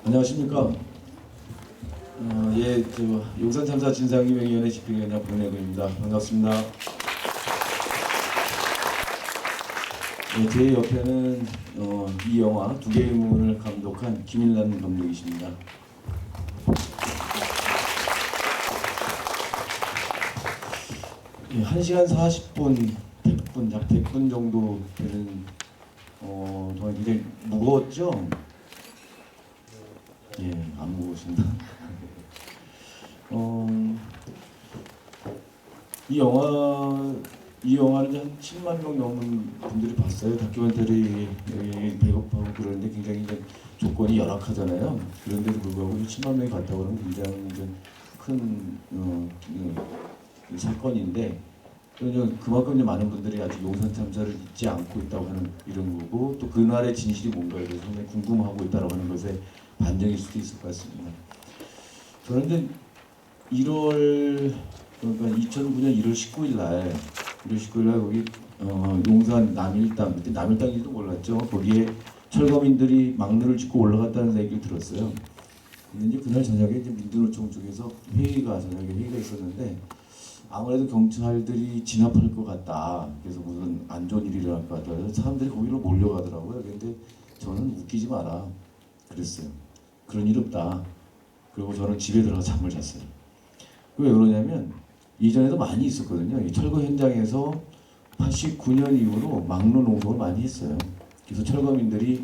안녕하십니까. 용산참사 진상규명위원회 집행위원장 박내근입니다. 반갑습니다. 제 옆에는 이 영화 두 개의 문을 감독한 김일란 감독이십니다. 1시간 40분, 100분, 약 100분 정도 되는 동안 굉장히 무거웠죠? 예, 안 무거우신다. 이 영화를 이제 한 7만 명 넘는 분들이 봤어요. 다큐멘터리 배급하고 그러는데 굉장히 이제 조건이 열악하잖아요. 그런데도 불구하고 7만 명이 봤다고 그러면 굉장히 이제 큰 사건인데, 그만큼 이제 많은 분들이 아직 용산 참사를 잊지 않고 있다고 하는 이런 거고, 또 그날의 진실이 뭔가에 대해서 상당히 궁금하고 있다고 하는 것에 반증일 수도 있을 것 같습니다. 저는 이제 2009년 1월 19일 날 거기 용산 남일당, 그때 남일당인지도 몰랐죠. 거기에 철거민들이 막루를 짓고 올라갔다는 얘기를 들었어요. 근데 이제 그날 저녁에 이제 민주노총 쪽에서 저녁에 회의가 있었는데, 아무래도 경찰들이 진압할 것 같다. 그래서 무슨 안 좋은 일이 일어날 것 같다. 그래서 사람들이 거기로 몰려가더라고요. 근데 저는 웃기지 마라 그랬어요. 그런 일 없다. 그리고 저는 집에 들어가서 잠을 잤어요. 왜 그러냐면 이전에도 많이 있었거든요. 이 철거 현장에서 89년 이후로 막루 농성을 많이 했어요. 그래서 철거민들이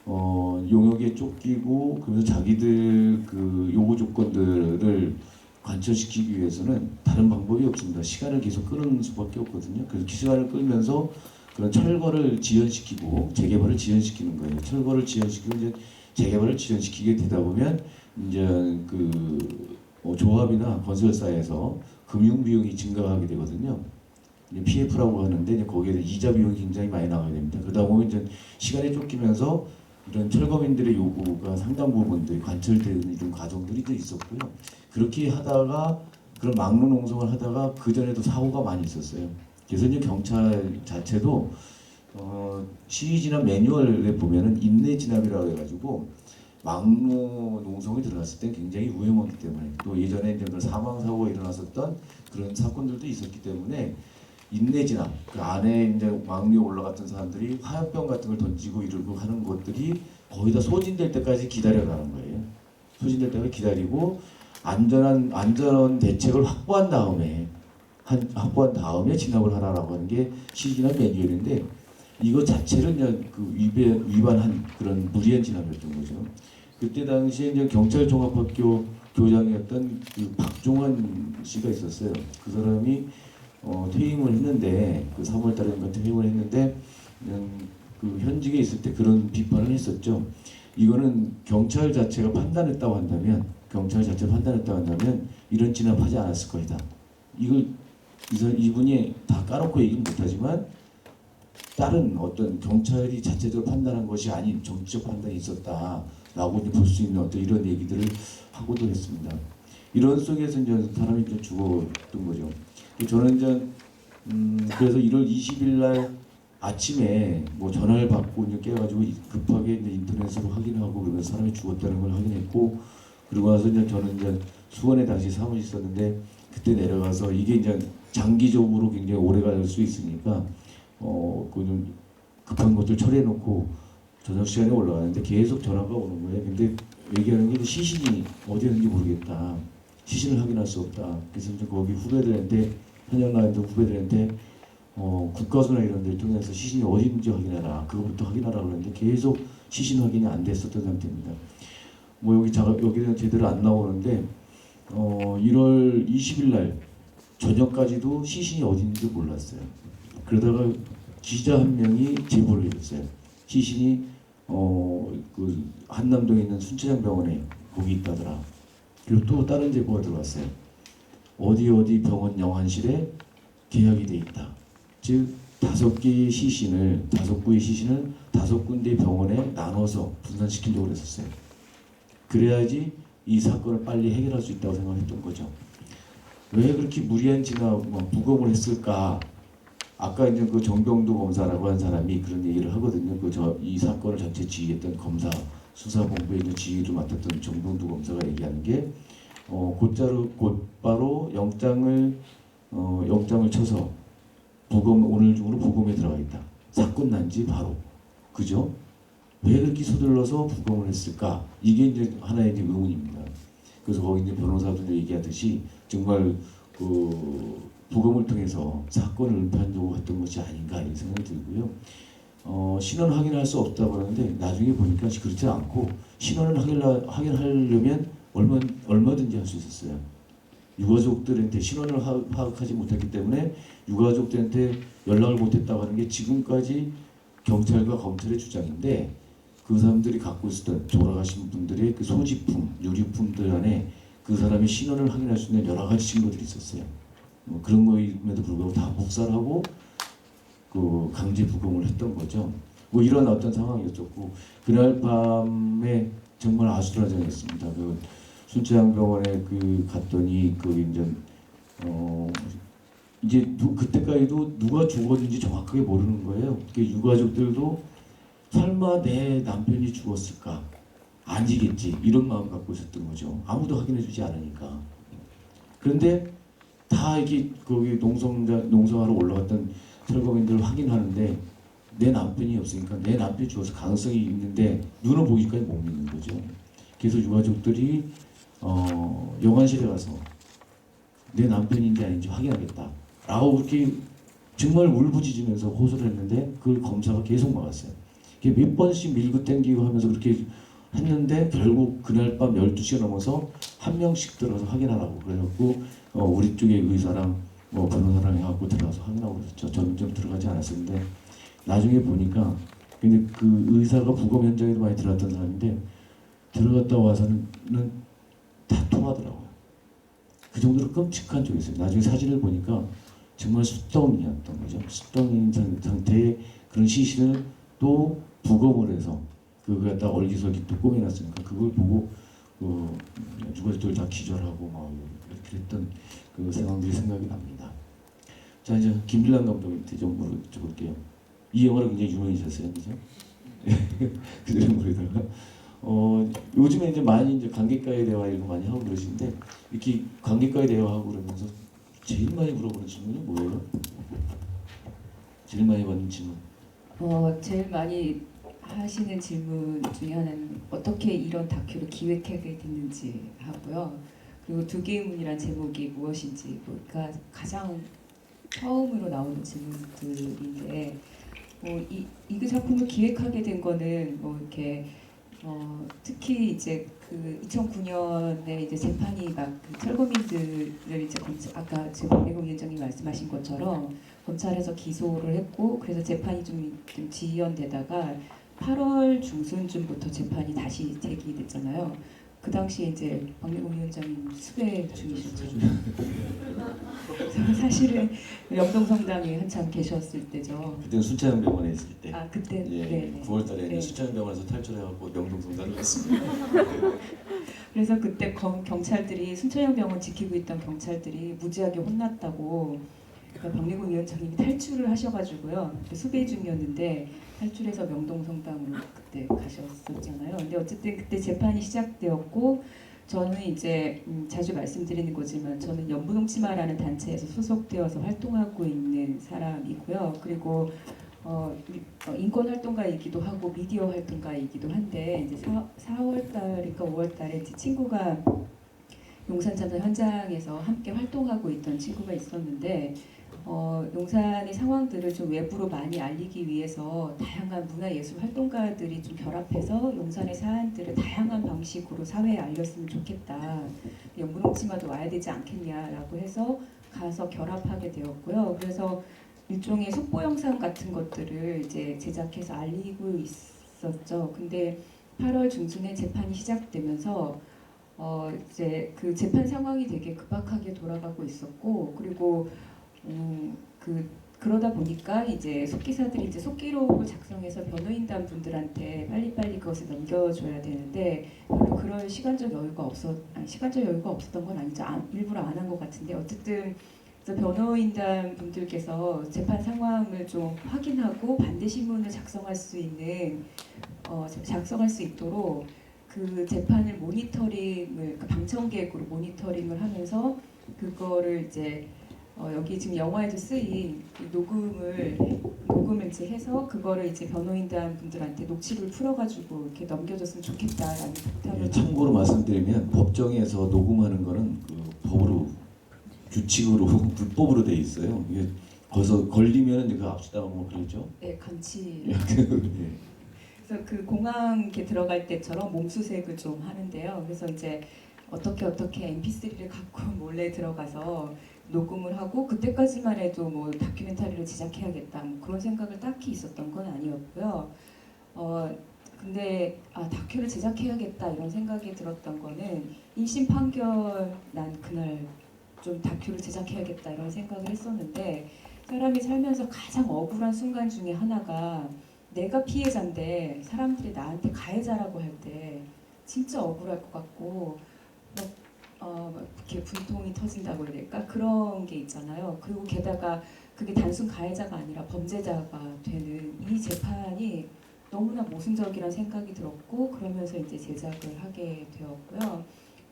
용역에 쫓기고, 그래서 자기들 그 요구 조건들을 관철시키기 위해서는 다른 방법이 없습니다. 시간을 계속 끄는 수밖에 없거든요. 그래서 시간을 끌면서 그런 철거를 지연시키고 재개발을 지연시키는 거예요. 철거를 지연시키고 이제 재개발을 지연시키게 되다 보면 이제 조합이나 건설사에서 금융 비용이 증가하게 되거든요. PF라고 하는데 이제 거기에 이자 비용이 굉장히 많이 나가게 됩니다. 그러다 보면 이제 시간에 쫓기면서 이런 철거민들의 요구가 상당 부분들이 관철되는 이런 과정들이 또 있었고요. 그렇게 하다가 그런 막루 농성을 하다가 그 전에도 사고가 많이 있었어요. 그래서 이제 경찰 자체도 시위 진압 매뉴얼에 보면은 인내 진압이라고 해가지고 막루 농성이 들어갔을 때 굉장히 위험하기 때문에, 또 예전에 이제 사망 사고가 일어났었던 그런 사건들도 있었기 때문에 인내 진압, 그 안에 이제 막루에 올라갔던 사람들이 화염병 같은 걸 던지고 이러고 하는 것들이 거의 다 소진될 때까지 기다려가는 거예요. 소진될 때까지 기다리고 안전한 대책을 확보한 다음에 진압을 하라라고 하는 게 시진압 매뉴얼인데, 이거 자체를 그냥 위반한 그런 무리한 진압이었던 거죠. 그때 당시에 이제 경찰 종합학교 교장이었던 그 박종환 씨가 있었어요. 그 사람이 퇴임을 했는데, 그 3월달인가 퇴임을 했는데, 그 현직에 있을 때 그런 비판을 했었죠. 이거는 경찰 자체가 판단했다고 한다면 이런 진압하지 않았을 것이다. 이분이 다 까놓고 얘기는 못하지만 다른 어떤 경찰이 자체적으로 판단한 것이 아닌 정치적 판단이 있었다라고 볼 수 있는 어떤 이런 얘기들을 하고도 했습니다. 이런 속에서 이제 사람이 이제 죽었던 거죠. 저는 이제 그래서 1월 20일 날 아침에 뭐 전화를 받고 이제 깨가지고 급하게 이제 인터넷으로 확인하고 그러면서 사람이 죽었다는 걸 확인했고, 그리고 나서 이제 저는 이제 수원에 당시 사무실 있었는데, 그때 내려가서 이게 이제 장기적으로 굉장히 오래 갈 수 있으니까 그 급한 것들 처리해놓고 저녁 시간에 올라가는데 계속 전화가 오는 거예요. 근데 얘기하는 게 시신이 어디 있는지 모르겠다. 시신을 확인할 수 없다. 그래서 이제 거기 현역 나이도 후배들한테 국가수나 이런 데를 통해서 시신이 어디 있는지 확인해라. 그거부터 확인하라 그러는데 계속 시신 확인이 안 됐었던 상태입니다. 뭐 여기는 제대로 안 나오는데 1월 20일 날 저녁까지도 시신이 어디 있는지 몰랐어요. 그러다가 기자 한 명이 제보를 해줬어요. 시신이 그 한남동에 있는 순천향 병원에 거기 있다더라. 그리고 또 다른 제보가 들어왔어요. 어디 병원 영안실에 계약이 돼 있다. 즉 5구의 시신을 5군데 병원에 나눠서 분산시키려고 했었어요. 그래야지 이 사건을 빨리 해결할 수 있다고 생각했던 거죠. 왜 그렇게 무리한 진압, 부검을 했을까? 아까 이제 그 정병도 검사라고 한 사람이 그런 얘기를 하거든요. 이 사건을 전체 지휘했던 검사 수사본부에 있는 지휘를 맡았던 정동두 검사가 얘기하는 게 곧바로 영장을 쳐서 오늘 중으로 부검에 들어가겠다. 사건 난 지 바로. 그죠? 왜 그렇게 서둘러서 부검을 했을까? 이게 이제 하나의 이제 의문입니다. 그래서 거기 이제 변호사들도 얘기하듯이 정말 그 부검을 통해서 사건을 은폐하려고 했던 것이 아닌가 이런 생각이 들고요. 신원 확인할 수 없다고 하는데 나중에 보니까 그렇지 않고 신원을 확인하려면 얼마든지 할 수 있었어요. 유가족들한테 신원을 파악하지 못했기 때문에 유가족들한테 연락을 못했다고 하는 게 지금까지 경찰과 검찰의 주장인데 그 사람들이 갖고 있었던 돌아가신 분들의 그 소지품, 유류품들 안에 그 사람의 신원을 확인할 수 있는 여러 가지 증거들이 있었어요. 그런 거임에도 불구하고 다 묵살하고 그 강제 부검을 했던 거죠. 뭐 이런 어떤 상황이었었고 그날 밤에 정말 아수라장이었습니다. 그 순천향병원에 갔더니 이제 그때까지도 누가 죽었는지 정확하게 모르는 거예요. 유가족들도 설마 내 남편이 죽었을까? 아니겠지 이런 마음 갖고 있었던 거죠. 아무도 확인해주지 않으니까. 그런데 다 이렇게 거기 농성하러 올라갔던 철거민들 확인하는데 내 남편이 없으니까 내 남편이 죽었을 가능성이 있는데 눈을 보기까지 못 믿는 거죠. 그래서 유가족들이 영안실에 가서 내 남편인지 아닌지 확인하겠다 라고 그렇게 정말 울부짖으면서 호소를 했는데 그걸 검사가 계속 막았어요. 몇 번씩 밀고 땡기고 하면서 그렇게 했는데 결국 그날 밤 12시가 넘어서 한 명씩 들어가서 확인하라고 그래갖고 우리 쪽에 의사랑 변호사랑 해갖고 들어가서 확인하고 그랬죠. 저는 좀 들어가지 않았었는데 나중에 보니까 근데 그 의사가 부검 현장에도 많이 들어갔던 사람인데 들어갔다 와서는 다 통하더라고요. 그 정도로 끔찍한 쪽이 있어요. 나중에 사진을 보니까 정말 숫덩이였던 거죠. 숫덩이인 상태의 그런 시신을 또 부검을 해서 그걸 갖다 얼기설기 또 꾸며놨으니까 그걸 보고 유가족들 다 기절하고 막 이렇게 했던 그 상황들이 생각이 납니다. 자 이제 김일란 감독한테 좀 물어볼게요. 이 영화로 굉장히 유명해졌어요, 그죠? 그대로 모르다가 요즘에 이제 많이 이제 관객과의 대화 이런 거 많이 하고 그러시는데 이렇게 관객과의 대화하고 그러면서 제일 많이 물어보는 질문이 뭐예요? 제일 많이 받는 질문. 제일 많이 하시는 질문 중에 하나는 어떻게 이런 다큐를 기획하게 됐는지 하고요. 그리고 두 개의 문이란 제목이 무엇인지 그러니까 가장 처음으로 나오는 질문들인데 이 작품을 기획하게 된 거는 이렇게 특히 이제 그 2009년에 이제 재판이 막그 철거민들을 이제 아까 지금 박래공 위원장님 말씀하신 것처럼 검찰에서 기소를 했고 그래서 재판이 좀 지연되다가 8월 중순쯤부터 재판이 다시 제기됐잖아요. 그 당시에 이제 박래공 위원장님 수배 중이셨죠. 사실은 명동성당에 한참 계셨을 때죠. 그때는 순천향병원에 있을 때. 아 그때 예, 네. 9월달에 네. 순천향병원에서 탈출해갖고 명동성당을 갔습니다. 그래서 그때 경찰들이 순천향병원 지키고 있던 경찰들이 무지하게 혼났다고 그러니까 박래공 위원장님이 탈출을 하셔가지고요. 수배 중이었는데 탈출해서 명동성당으로 그때 가셨었잖아요. 근데 어쨌든 그때 재판이 시작되었고 저는 이제 자주 말씀드리는 거지만 저는 연부동치마라는 단체에서 소속되어서 활동하고 있는 사람이고요. 그리고 인권 활동가이기도 하고 미디어 활동가이기도 한데 이제 4월 달인가 5월 달에 제 친구가 용산 참사 현장에서 함께 활동하고 있던 친구가 있었는데 용산의 상황들을 좀 외부로 많이 알리기 위해서 다양한 문화예술 활동가들이 좀 결합해서 용산의 사안들을 다양한 방식으로 사회에 알렸으면 좋겠다. 연분홍치마도 와야 되지 않겠냐라고 해서 가서 결합하게 되었고요. 그래서 일종의 속보 영상 같은 것들을 이제 제작해서 알리고 있었죠. 근데 8월 중순에 재판이 시작되면서 이제 그 재판 상황이 되게 급박하게 돌아가고 있었고 그리고 그러다 보니까 이제 속기사들이 이제 속기록을 작성해서 변호인단 분들한테 빨리빨리 그것을 넘겨줘야 되는데 별로 그럴 시간적 여유가 없었던 건 아니죠. 일부러 안 한 것 같은데 어쨌든 그래서 변호인단 분들께서 재판 상황을 좀 확인하고 반대 신문을 작성할 수 있는 작성할 수 있도록 그 재판을 모니터링을 그 방청객으로 모니터링을 하면서 그거를 이제 여기 지금 영화에도 쓰인 그 녹음을 이제 해서 그거를 이제 변호인단 분들한테 녹취를 풀어가지고 이렇게 넘겨줬으면 좋겠다라는 부탁을. 참고로 말씀드리면 법정에서 녹음하는 거는 그 법으로 규칙으로 불법으로 돼 있어요. 이게 거기서 걸리면 이제 그 압수당하고 뭐 그러죠. 네, 감치. 예. 그래서 그 공항 이렇게 들어갈 때처럼 몸수색을 좀 하는데요. 그래서 이제 어떻게 MP3를 갖고 몰래 들어가서 녹음을 하고 그때까지만 해도 뭐 다큐멘터리를 제작해야겠다 뭐 그런 생각을 딱히 있었던 건 아니었고요. 근데 다큐를 제작해야겠다 이런 생각이 들었던 거는 1심 판결 난 그날 좀 다큐를 제작해야겠다 이런 생각을 했었는데 사람이 살면서 가장 억울한 순간 중에 하나가 내가 피해자인데 사람들이 나한테 가해자라고 할 때 진짜 억울할 것 같고 이렇게 분통이 터진다고 해야 될까? 그런 게 있잖아요. 그리고 게다가 그게 단순 가해자가 아니라 범죄자가 되는 이 재판이 너무나 모순적이라는 생각이 들었고 그러면서 이제 제작을 하게 되었고요.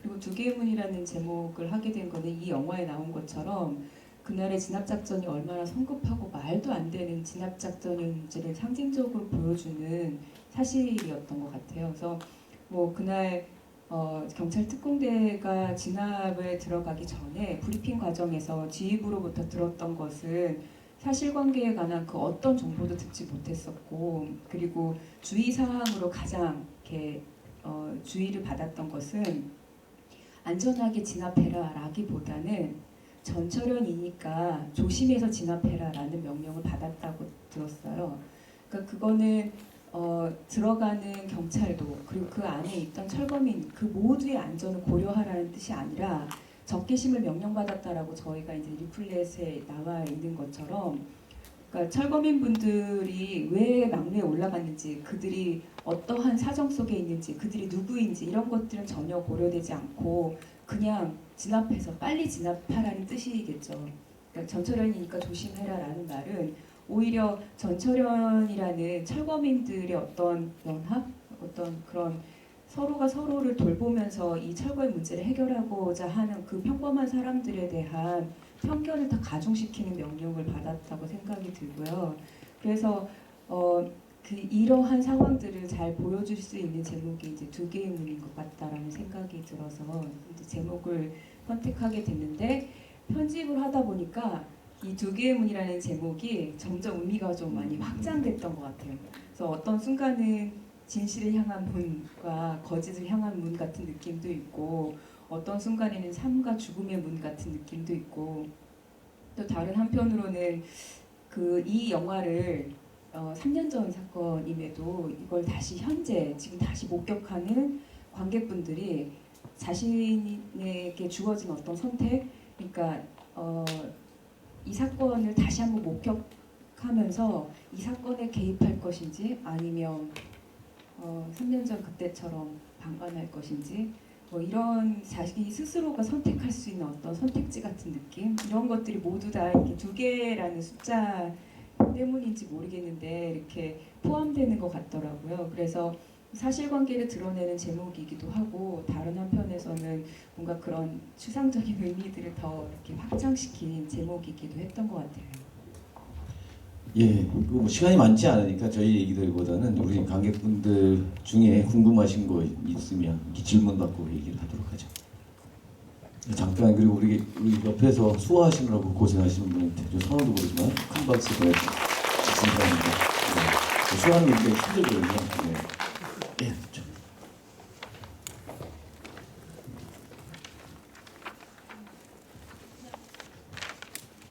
그리고 두 개의 문이라는 제목을 하게 된 거는 이 영화에 나온 것처럼 그날의 진압작전이 얼마나 성급하고 말도 안 되는 진압작전인지를 상징적으로 보여주는 사실이었던 것 같아요. 그래서 뭐 그날 경찰 특공대가 진압에 들어가기 전에 브리핑 과정에서 지휘부로부터 들었던 것은 사실관계에 관한 그 어떤 정보도 듣지 못했었고 그리고 주의사항으로 가장 이렇게 주의를 받았던 것은 안전하게 진압해라 라기보다는 전철현이니까 조심해서 진압해라 라는 명령을 받았다고 들었어요. 그러니까 그거는 들어가는 경찰도 그리고 그 안에 있던 철거민 그 모두의 안전을 고려하라는 뜻이 아니라 적개심을 명령받았다라고 저희가 이제 리플렛에 나와 있는 것처럼 그러니까 철거민 분들이 왜 막내에 올라갔는지 그들이 어떠한 사정 속에 있는지 그들이 누구인지 이런 것들은 전혀 고려되지 않고 그냥 진압해서 빨리 진압하라는 뜻이겠죠. 그러니까 전철현이니까 조심해라라는 말은 오히려 전철현이라는 철거민들의 어떤 연합, 어떤 그런 서로가 서로를 돌보면서 이 철거의 문제를 해결하고자 하는 그 평범한 사람들에 대한 편견을 다 가중시키는 명령을 받았다고 생각이 들고요. 그래서 이러한 상황들을 잘 보여줄 수 있는 제목이 이제 두 개의 문인 것 같다라는 생각이 들어서 이제 제목을 선택하게 됐는데 편집을 하다 보니까 이 두 개의 문이라는 제목이 점점 의미가 좀 많이 확장됐던 것 같아요. 그래서 어떤 순간은 진실을 향한 문과 거짓을 향한 문 같은 느낌도 있고 어떤 순간에는 삶과 죽음의 문 같은 느낌도 있고 또 다른 한편으로는 이 영화를 3년 전 사건임에도 이걸 다시 현재 지금 다시 목격하는 관객분들이 자신에게 주어진 어떤 선택 그러니까 이 사건을 다시 한번 목격하면서 이 사건에 개입할 것인지 아니면 3년 전 그때처럼 방관할 것인지 뭐 이런 자기 스스로가 선택할 수 있는 어떤 선택지 같은 느낌 이런 것들이 모두 다 이렇게 두 개라는 숫자 때문인지 모르겠는데 이렇게 포함되는 것 같더라고요. 그래서 사실관계를 드러내는 제목이기도 하고 다른 한편에서는 뭔가 그런 추상적인 의미들을 더 이렇게 확장시킨 제목이기도 했던 것 같아요. 예, 뭐 시간이 많지 않으니까 저희 얘기들보다는 우리 관객분들 중에 궁금하신 거 있으면 질문 받고 얘기를 하도록 하죠. 잠깐 그리고 우리 옆에서 수화하시느라고 고생하시는 분한테 좀 선호도 모르지만 큰 박수 보내주시기 바랍니다. 수화는 굉장히 힘들거든요. 네. 예,